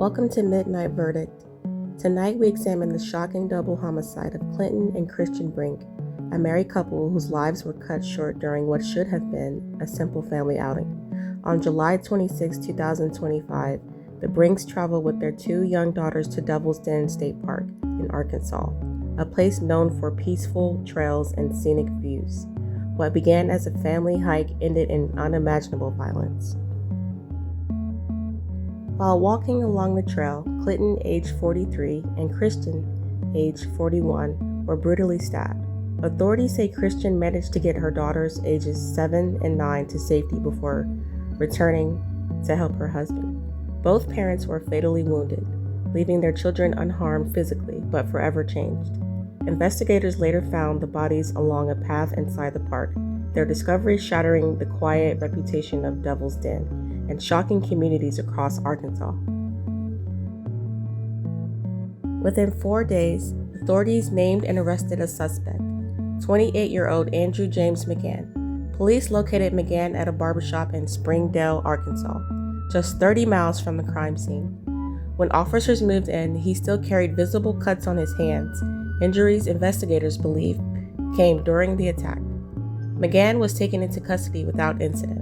Welcome to Midnight Verdict. Tonight we examine the shocking double homicide of Clinton and Cristen Brink, a married couple whose lives were cut short during what should have been a simple family outing. On July 26, 2025, the Brinks traveled with their two young daughters to Devil's Den State Park in Arkansas, a place known for peaceful trails and scenic views. What began as a family hike ended in unimaginable violence. While walking along the trail, Clinton, age 43, and Cristen, age 41, were brutally stabbed. Authorities say Cristen managed to get her daughters, ages 7 and 9, to safety before returning to help her husband. Both parents were fatally wounded, leaving their children unharmed physically, but forever changed. Investigators later found the bodies along a path inside the park, their discovery shattering the quiet reputation of Devil's Den and shocking communities across Arkansas. Within 4 days, authorities named and arrested a suspect, 28-year-old Andrew James McGann. Police located McGann at a barbershop in Springdale, Arkansas, just 30 miles from the crime scene. When officers moved in, he still carried visible cuts on his hands, injuries investigators believe came during the attack. McGann was taken into custody without incident.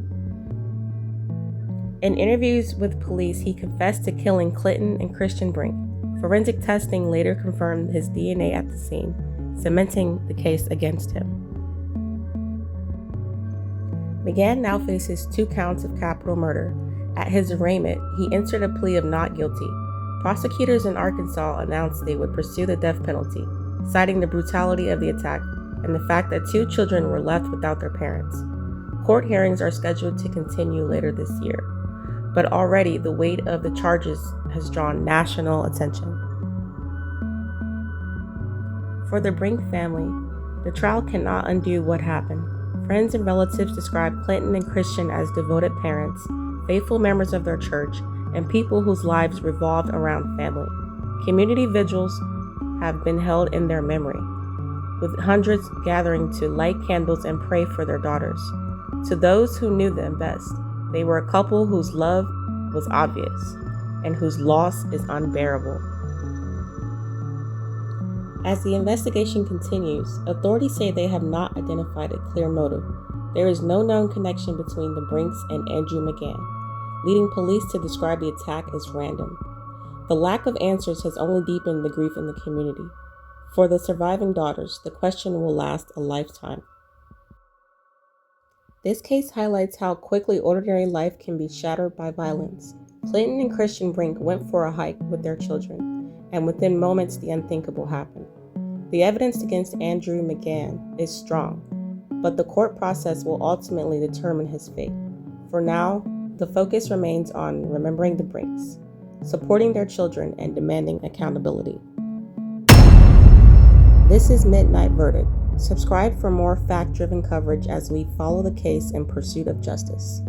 In interviews with police, he confessed to killing Clinton and Cristen Brink. Forensic testing later confirmed his DNA at the scene, cementing the case against him. McGann now faces 2 counts of capital murder. At his arraignment, he entered a plea of not guilty. Prosecutors in Arkansas announced they would pursue the death penalty, citing the brutality of the attack and the fact that 2 children were left without their parents. Court hearings are scheduled to continue later this year, but already the weight of the charges has drawn national attention. For the Brink family, the trial cannot undo what happened. Friends and relatives describe Clinton and Cristen as devoted parents, faithful members of their church, and people whose lives revolved around family. Community vigils have been held in their memory, with hundreds gathering to light candles and pray for their daughters. To those who knew them best, they were a couple whose love was obvious and whose loss is unbearable. As the investigation continues, authorities say they have not identified a clear motive. There is no known connection between the Brinks and Andrew McGann, leading police to describe the attack as random. The lack of answers has only deepened the grief in the community. For the surviving daughters, the question will last a lifetime. This case highlights how quickly ordinary life can be shattered by violence. Clinton and Cristen Brink went for a hike with their children, and within moments the unthinkable happened. The evidence against Andrew McGann is strong, but the court process will ultimately determine his fate. For now, the focus remains on remembering the Brinks, supporting their children, and demanding accountability. This is Midnight Verdict. Subscribe for more fact-driven coverage as we follow the case in pursuit of justice.